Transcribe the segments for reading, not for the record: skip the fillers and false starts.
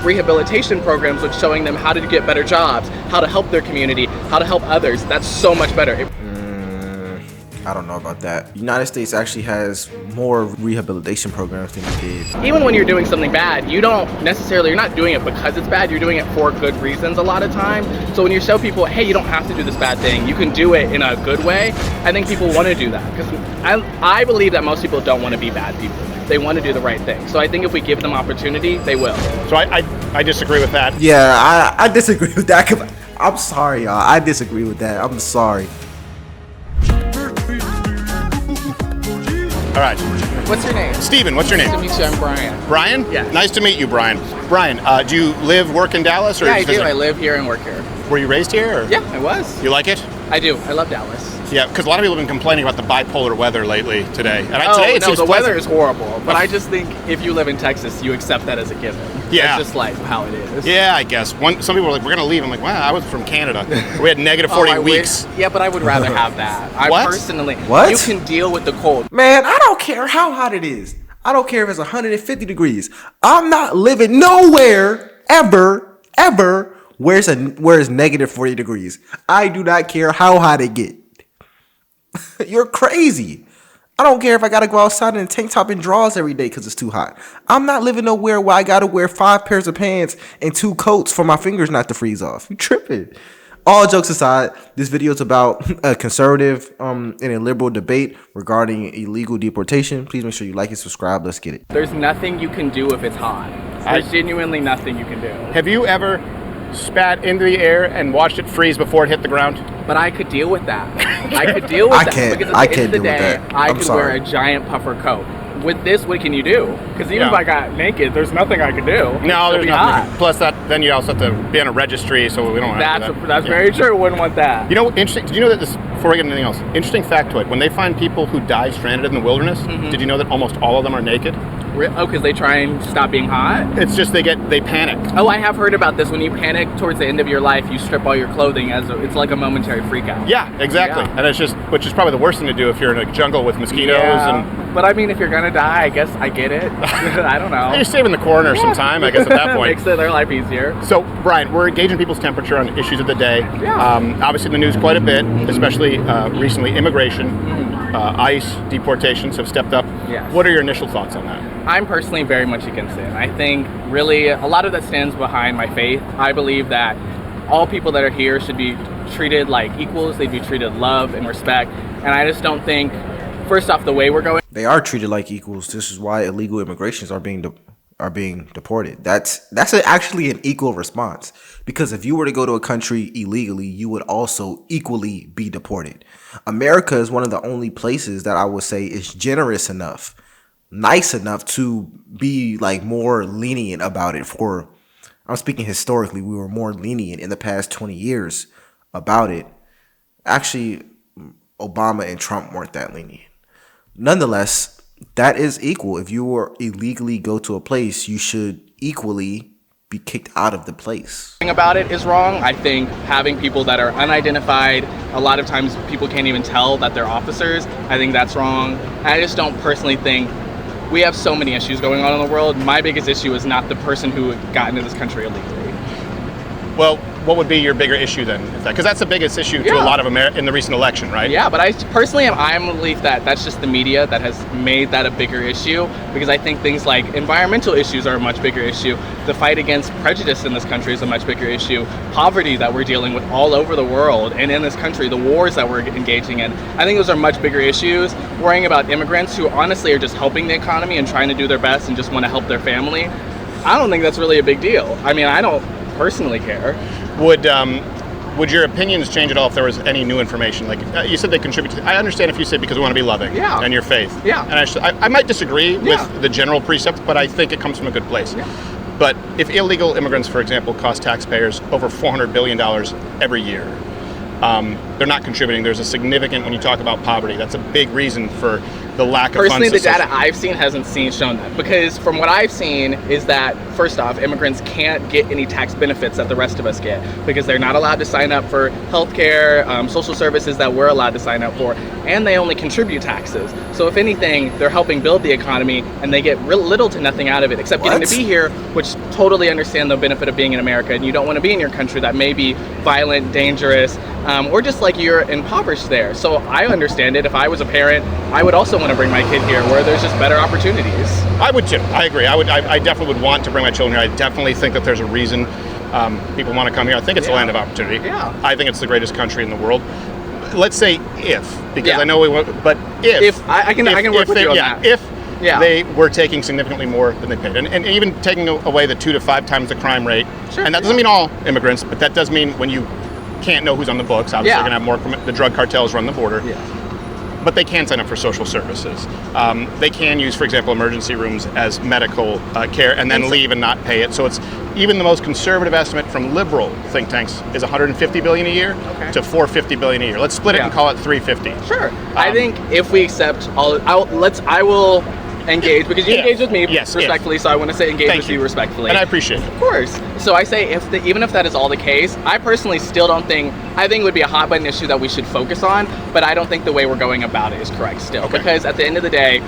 rehabilitation programs with showing them how to get better jobs, how to help their community, how to help others. That's so much better. I don't know about that. The United States actually has more rehabilitation programs than we did. Even when you're doing something bad, you're not doing it because it's bad, you're doing it for good reasons a lot of time. So when you show people, hey, you don't have to do this bad thing, you can do it in a good way, I think people want to do that. Because I believe that most people don't want to be bad people. They want to do the right thing. So I think if we give them opportunity, they will. So I disagree with that. Yeah, I disagree with that. I'm sorry, y'all. I disagree with that. I'm sorry. All right. What's your name? Steven, what's your name? Nice to meet you, I'm Brian. Brian? Yes. Nice to meet you, Brian. Brian, do you work in Dallas? Or Yeah, I do. I live here and work here. Were you raised here? Or? Yeah, I was. You like it? I do. I love Dallas. Yeah, because a lot of people have been complaining about the bipolar weather lately today. And The weather is horrible. But I just think if you live in Texas, you accept that as a given. Yeah. It's just like how it is. Yeah, I guess. Some people were like, we're going to leave. I'm like, wow, I was from Canada. We had negative 40 weeks. Yeah, but I would rather have that. What? Personally, What? You can deal with the cold. Man, I don't care how hot it is. I don't care if it's 150 degrees. I'm not living nowhere ever where it's negative 40 degrees. I do not care how hot it get. You're crazy. I don't care if I gotta go outside in a tank top and drawers every day because it's too hot. I'm not living nowhere where I gotta wear 5 pairs of pants and 2 coats for my fingers not to freeze off. You tripping. All jokes aside, this video is about a conservative and a liberal debate regarding illegal deportation. Please make sure you like and subscribe. Let's get it. There's nothing you can do if it's hot. There's genuinely nothing you can do. Have you ever spat into the air and watched it freeze before it hit the ground? But I could deal with that. I could deal with that. Because at the end of the day, I could wear a giant puffer coat. With this, what can you do? Because even if I got naked, there's nothing I could do. No, there's nothing. Hot. Plus, then you also have to be on a registry, so we don't have that. That's very true. Wouldn't want that. You know, interesting. Did you know that this? Before we get into anything else, interesting factoid: when they find people who die stranded in the wilderness, did you know that almost all of them are naked? Oh, because they try and stop being hot? It's just they panic. Oh, I have heard about this. When you panic towards the end of your life, you strip all your clothing it's like a momentary freak out. Yeah, exactly. Yeah. And which is probably the worst thing to do if you're in a jungle with mosquitoes. But I mean, if you're gonna die, I guess I get it. I don't know. You're saving the coroner some time, I guess, at that point. Makes their life easier. So, Brian, we're engaging people's temperature on issues of the day. Yeah. Obviously, in the news quite a bit, especially recently, immigration, ICE deportations have stepped up. Yes. What are your initial thoughts on that? I'm personally very much against it. I think really a lot of that stands behind my faith. I believe that all people that are here should be treated like equals. They'd be treated with love and respect. And I just don't think, first off, the way we're going. They are treated like equals. This is why illegal immigrations are being deported. That's actually an equal response. Because if you were to go to a country illegally, you would also equally be deported. America is one of the only places that I would say is generous enough, nice enough to be like more lenient about it. I'm speaking historically, we were more lenient in the past 20 years about it. Actually, Obama and Trump weren't that lenient. Nonetheless, that is equal. If you were illegally go to a place, you should equally be kicked out of the place. About it is wrong. I think having people that are unidentified, a lot of times people can't even tell that they're officers. I think that's wrong. I just don't personally think we have so many issues going on in the world. My biggest issue is not the person who got into this country illegally. Well, what would be your bigger issue then? Because that's the biggest issue to a lot of in the recent election, right? Yeah, but I personally I'm a belief that that's just the media that has made that a bigger issue, because I think things like environmental issues are a much bigger issue. The fight against prejudice in this country is a much bigger issue. Poverty that we're dealing with all over the world and in this country, the wars that we're engaging in, I think those are much bigger issues. Worrying about immigrants who honestly are just helping the economy and trying to do their best and just want to help their family, I don't think that's really a big deal. I mean, I don't personally care. Would your opinions change at all if there was any new information? Like you said, they contribute to. I understand if you say because we want to be loving, and your faith, and I might disagree with the general precept, but I think it comes from a good place. Yeah. But if illegal immigrants, for example, cost taxpayers over $400 billion every year, they're not contributing. There's a significant, when you talk about poverty, that's a big reason for the lack of personally, funds. the data I've seen hasn't shown that, because from what I've seen is that, first off, immigrants can't get any tax benefits that the rest of us get because they're not allowed to sign up for healthcare, social services that we're allowed to sign up for, and they only contribute taxes. So if anything, they're helping build the economy, and they get little to nothing out of it except getting to be here, which totally understand the benefit of being in America, and you don't want to be in your country that may be violent, dangerous, or just like you're impoverished there. So I understand it. If I was a parent, I would also want to bring my kid here where there's just better opportunities. I would too. I agree. I definitely would want to bring my children here. I definitely think that there's a reason people want to come here. I think it's the land of opportunity. Yeah. I think it's the greatest country in the world. Let's say because I know we want, but if I can work with you on that. If they were taking significantly more than they paid, and even taking away the 2 to 5 times the crime rate, and that doesn't mean all immigrants, but that does mean when you can't know who's on the books, obviously you're going to have more, the drug cartels run the border. But they can sign up for social services. They can use, for example, emergency rooms as medical care and then leave and not pay it. So it's even the most conservative estimate from liberal think tanks is $150 billion a year to $450 billion a year. Let's split it and call it $350. Sure. I think if we accept I will engage, because you engage with me respectfully, so I want to say engage with you respectfully. And I appreciate it. Of course. So I say even if that is all the case, I personally still don't think, I think it would be a hot button issue that we should focus on, but I don't think the way we're going about it is correct still. Because at the end of the day,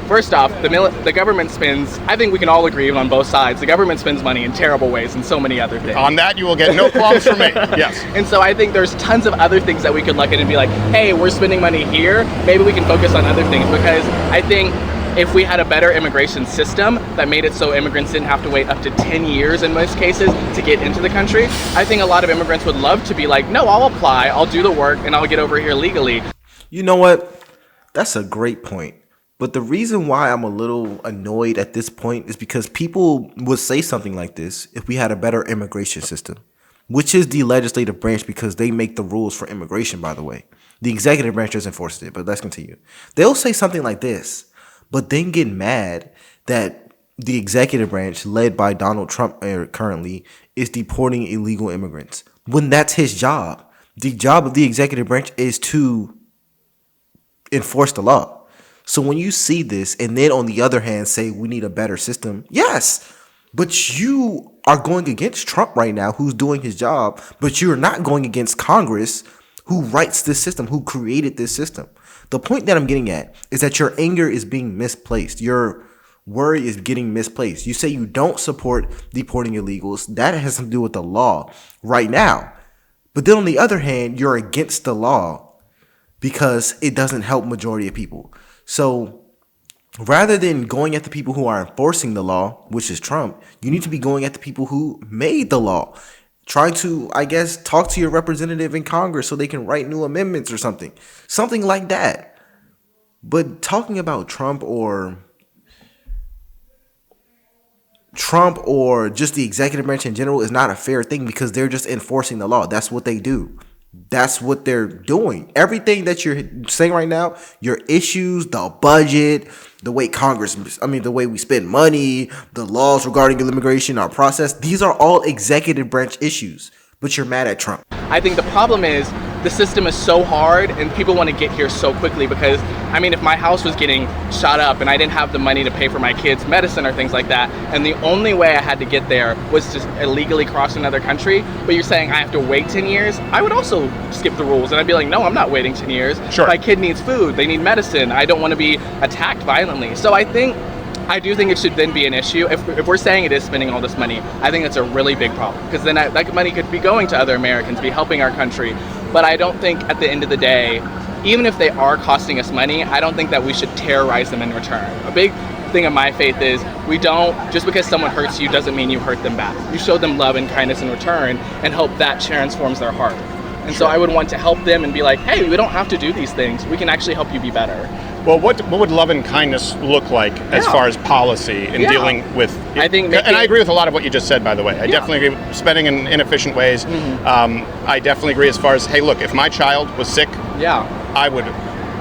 first off, the government spends, I think we can all agree on both sides, the government spends money in terrible ways and so many other things. On that, you will get no qualms from me. Yes. And so I think there's tons of other things that we could look at and be like, hey, we're spending money here, maybe we can focus on other things, because I think if we had a better immigration system that made it so immigrants didn't have to wait up to 10 years in most cases to get into the country, I think a lot of immigrants would love to be like, no, I'll apply, I'll do the work, and I'll get over here legally. You know what? That's a great point. But the reason why I'm a little annoyed at this point is because people would say something like this if we had a better immigration system, which is the legislative branch, because they make the rules for immigration, by the way. The executive branch doesn't enforce it, but let's continue. They'll say something like this, but then get mad that the executive branch, led by Donald Trump currently, is deporting illegal immigrants, when that's his job. The job of the executive branch is to enforce the law. So when you see this and then on the other hand say we need a better system, yes, but you are going against Trump right now, who's doing his job, but you're not going against Congress, who writes this system, who created this system. The point that I'm getting at is that your anger is being misplaced. Your worry is getting misplaced. You say you don't support deporting illegals. That has to do with the law right now. But then on the other hand, you're against the law because it doesn't help majority of people. So rather than going at the people who are enforcing the law, which is Trump, you need to be going at the people who made the law. Try to, I guess, talk to your representative in Congress so they can write new amendments or something. Something like that. But talking about Trump or just the executive branch in general is not a fair thing, because they're just enforcing the law. That's what they do. That's what they're doing. Everything that you're saying right now, your issues, the budget, the way the way we spend money, the laws regarding immigration, our process, these are all executive branch issues. But you're mad at Trump. I think the problem is the system is so hard and people want to get here so quickly, because, I mean, if my house was getting shot up and I didn't have the money to pay for my kids' medicine or things like that, and the only way I had to get there was to illegally cross another country, but you're saying I have to wait 10 years, I would also skip the rules and I'd be like, no, I'm not waiting 10 years. Sure. My kid needs food, they need medicine, I don't want to be attacked violently. So I do think it should then be an issue. If we're saying it is spending all this money, I think that's a really big problem, because then that money could be going to other Americans, be helping our country. But I don't think at the end of the day, even if they are costing us money, I don't think that we should terrorize them in return. A big thing of my faith is just because someone hurts you doesn't mean you hurt them back. You show them love and kindness in return and hope that transforms their heart. And so I would want to help them and be like, hey, we don't have to do these things. We can actually help you be better. Well, what would love and kindness look like as far as policy in dealing with? I think, and I agree with a lot of what you just said, by the way. I definitely agree with spending in inefficient ways. Mm-hmm. I definitely agree as far as, hey, look, if my child was sick, I would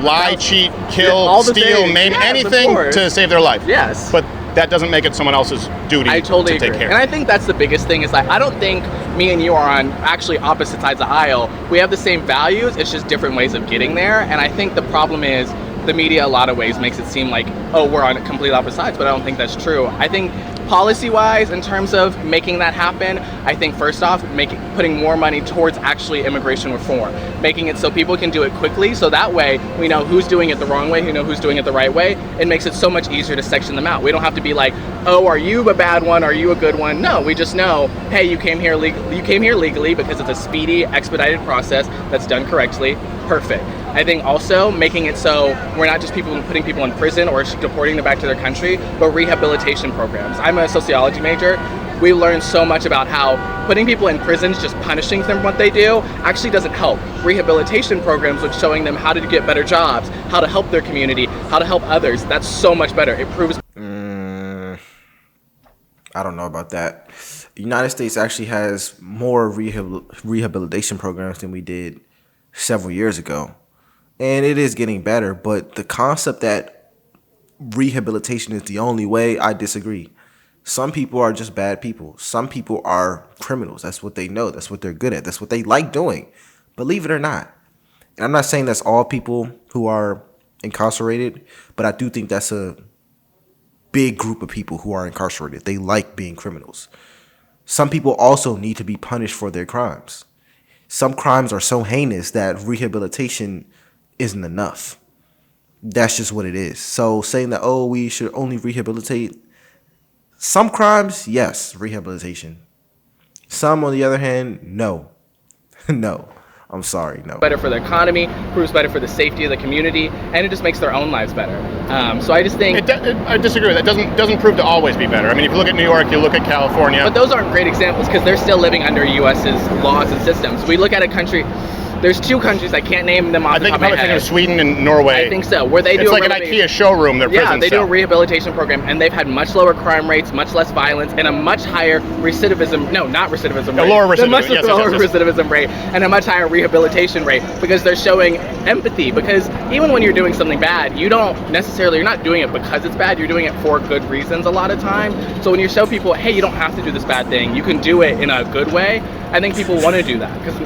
lie, cheat, kill, steal, maim, anything to save their life. Yes. But that doesn't make it someone else's duty to take care. And I think that's the biggest thing, is like, I don't think me and you are on actually opposite sides of the aisle. We have the same values, it's just different ways of getting there. And I think the problem is the media, a lot of ways, makes it seem like, oh, we're on complete opposite sides, but I don't think that's true. I think policy-wise, in terms of making that happen, I think first off, putting more money towards actually immigration reform, making it so people can do it quickly, so that way we know who's doing it the wrong way, we know who's doing it the right way. It makes it so much easier to section them out. We don't have to be like, oh, are you a bad one? Are you a good one? No, we just know, hey, you came here legally because it's a speedy, expedited process that's done correctly. Perfect. I think also making it so we're not just putting people in prison or deporting them back to their country, but rehabilitation programs. I'm a sociology major. We learned so much about how putting people in prisons, just punishing them what they do, actually doesn't help. Rehabilitation programs with showing them how to get better jobs, how to help their community, how to help others, that's so much better. It proves... I don't know about that. The United States actually has more rehabilitation programs than we did several years ago. And it is getting better, but the concept that rehabilitation is the only way, I disagree. Some people are just bad people. Some people are criminals. That's what they know. That's what they're good at. That's what they like doing. Believe it or not. And I'm not saying that's all people who are incarcerated, but I do think that's a big group of people who are incarcerated. They like being criminals. Some people also need to be punished for their crimes. Some crimes are so heinous that rehabilitation isn't enough. That's just what it is. So saying that, oh, we should only rehabilitate some crimes, yes, rehabilitation. Some, on the other hand, no. No. I'm sorry, no. Better for the economy, proves better for the safety of the community, and it just makes their own lives better. So I just think... I disagree with that. Doesn't prove to always be better. I mean, if you look at New York, you look at California... But those aren't great examples because they're still living under U.S.'s laws and systems. We look at a country... There's two countries, I can't name them off the top of my head. I think you're probably thinking of Sweden and Norway. I think so, where they do it's like an IKEA showroom, their prison they do a rehabilitation program, and they've had much lower crime rates, much less violence, and a much higher recidivism, no, not recidivism rate. Lower recidivism, much lower recidivism rate, and a much higher rehabilitation rate, because they're showing empathy, because even when you're doing something bad, you're not doing it because it's bad, you're doing it for good reasons a lot of time. So when you show people, hey, you don't have to do this bad thing, you can do it in a good way, I think people want to do that, because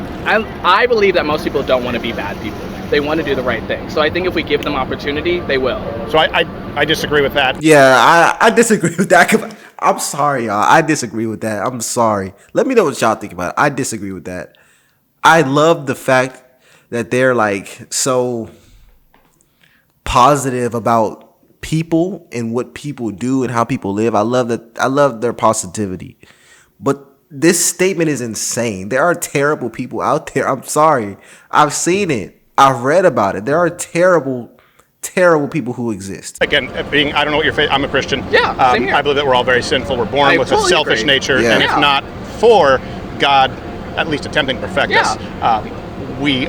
I believe that most people don't want to be bad people. They want to do the right thing. So I think if we give them opportunity, they will. So I disagree with that. Yeah, I disagree with that. I'm sorry, y'all. I disagree with that. I'm sorry. Let me know what y'all think about it. I disagree with that. I love the fact that they're like so positive about people and what people do and how people live. I love that. I love their positivity. But this statement is insane. There are terrible people out there. I'm sorry. I've seen it. I've read about it. There are terrible, terrible people who exist. Again, I don't know what your faith. I'm a Christian. Yeah, same here. I believe that we're all very sinful. We're born with totally a selfish agree. nature, Yeah. and if not for God, at least attempting to perfect us, we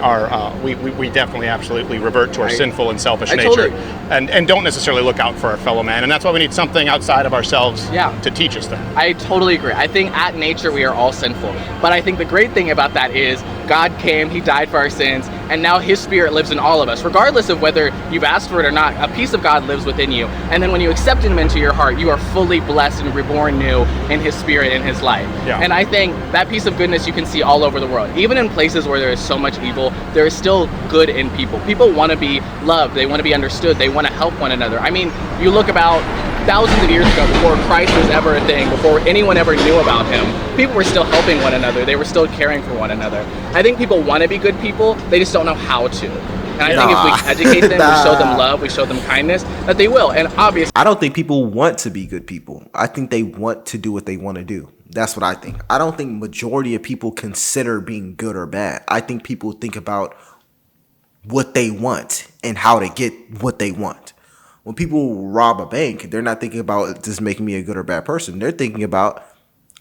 definitely absolutely revert to our sinful and selfish nature, and don't necessarily look out for our fellow man. And that's why we need something outside of ourselves to teach us that. I totally agree. I think at nature we are all sinful, but I think the great thing about that is God came, he died for our sins, and now his spirit lives in all of us. Regardless of whether you've asked for it or not, a piece of God lives within you. And then when you accept him into your heart, you are fully blessed and reborn new in his spirit, in his life. Yeah. And I think that piece of goodness you can see all over the world. Even in places where there is so much evil, there is still good in people. People want to be loved, they want to be understood, they want to help one another. I mean, you look about thousands of years ago, before Christ was ever a thing, before anyone ever knew about him, people were still helping one another. They were still caring for one another. I think people want to be good people, they just don't know how to. And I think if we educate them, we show them love, we show them kindness, that they will. And obviously, I don't think people want to be good people. I think they want to do what they want to do. That's what I think. I don't think majority of people consider being good or bad. I think people think about what they want and how to get what they want. When people rob a bank, they're not thinking about this making me a good or bad person. They're thinking about,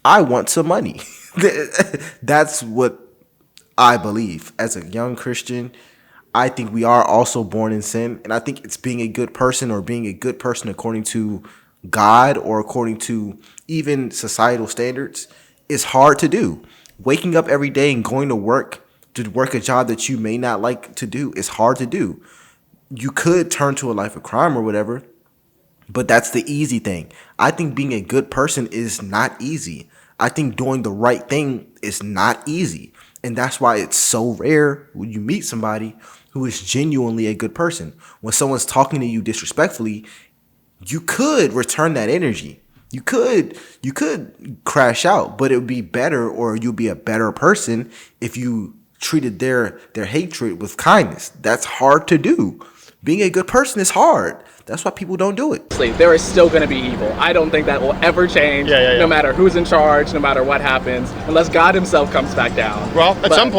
I want some money. That's what I believe. As a young Christian, I think we are also born in sin. And I think it's being a good person, or being a good person according to God or according to even societal standards, is hard to do. Waking up every day and going to work a job that you may not like to do is hard to do. You could turn to a life of crime or whatever, but that's the easy thing. I think being a good person is not easy. I think doing the right thing is not easy. And that's why it's so rare when you meet somebody who is genuinely a good person. When someone's talking to you disrespectfully, you could return that energy. You could crash out, but it would be better, or you'll be a better person if you treated their hatred with kindness. That's hard to do. Being a good person is hard. That's why people don't do it. There is still going to be evil. I don't think that will ever change, no matter who's in charge, no matter what happens, unless God himself comes back down. Well, at some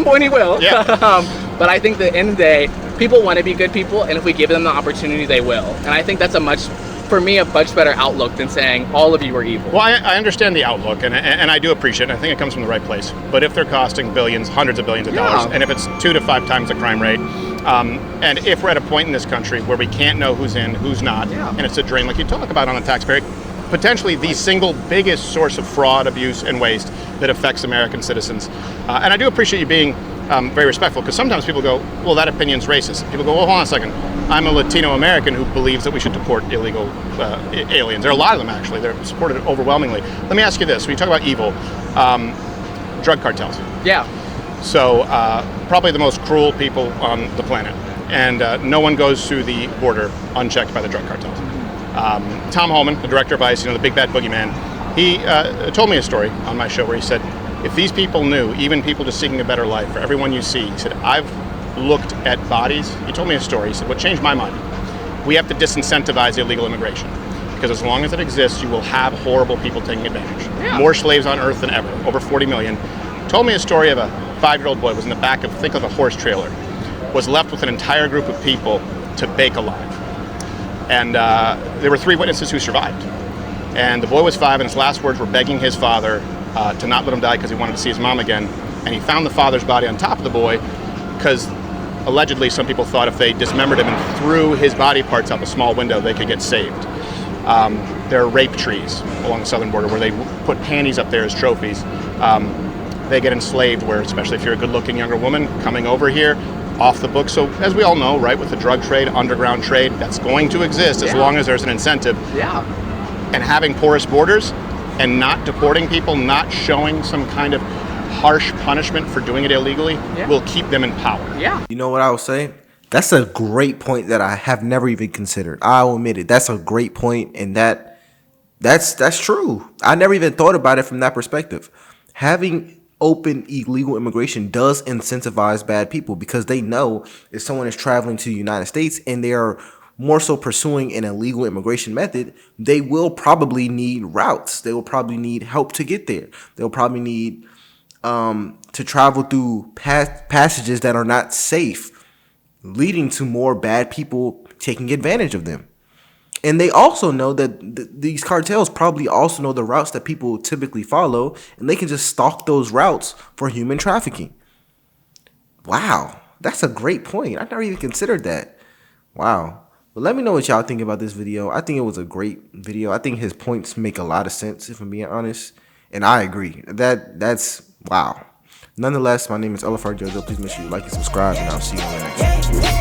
point he will. Yeah. But I think at the end of the day, people want to be good people, and if we give them the opportunity, they will. And I think that's a much better outlook than saying all of you are evil. Well, I understand the outlook, and I do appreciate it. I think it comes from the right place. But if they're costing billions, hundreds of billions of dollars, and if it's 2 to 5 times the crime rate, and if we're at a point in this country where we can't know who's in, who's not, and it's a drain, like you talk about on the taxpayer, potentially the single biggest source of fraud, abuse, and waste that affects American citizens. And I do appreciate you being very respectful, because sometimes people go, well, that opinion's racist. People go, well, hold on a second. I'm a Latino American who believes that we should deport illegal aliens. There are a lot of them, actually. They're supported overwhelmingly. Let me ask you this. When you talk about evil, drug cartels. Yeah. So probably the most cruel people on the planet. And no one goes through the border unchecked by the drug cartels. Tom Holman, the director of ICE, the big bad boogeyman, he told me a story on my show where he said, if these people knew, even people just seeking a better life, for everyone you see, he said, I've looked at bodies. He told me a story. He said, what changed my mind? We have to disincentivize illegal immigration, because as long as it exists, you will have horrible people taking advantage. Yeah. More slaves on earth than ever, over 40 million. He told me a story of a 5-year-old boy, was in the back of, think of a horse trailer, was left with an entire group of people to bake alive. And there were 3 witnesses who survived. And the boy was 5, and his last words were begging his father to not let him die because he wanted to see his mom again. And he found the father's body on top of the boy because allegedly some people thought if they dismembered him and threw his body parts out the small window, they could get saved. There are rape trees along the southern border where they put panties up there as trophies. They get enslaved, where, especially if you're a good-looking younger woman coming over here, off the books. So as we all know, right, with the drug trade, underground trade, that's going to exist as long as there's an incentive. Yeah. And having porous borders and not deporting people, not showing some kind of harsh punishment for doing it illegally will keep them in power. Yeah. You know what I would say? That's a great point that I have never even considered. I'll admit it. That's a great point, and that's true. I never even thought about it from that perspective. Having open illegal immigration does incentivize bad people, because they know if someone is traveling to the United States and they are more so pursuing an illegal immigration method, they will probably need routes. They will probably need help to get there. They'll probably need to travel through passages that are not safe, leading to more bad people taking advantage of them. And they also know that these cartels probably also know the routes that people typically follow, and they can just stalk those routes for human trafficking. Wow, that's a great point. I never even considered that. Wow. But let me know what y'all think about this video. I think it was a great video. I think his points make a lot of sense, if I'm being honest. And I agree. That's wow. Nonetheless, my name is Jojo. Please make sure you like and subscribe, and I'll see you in the next one.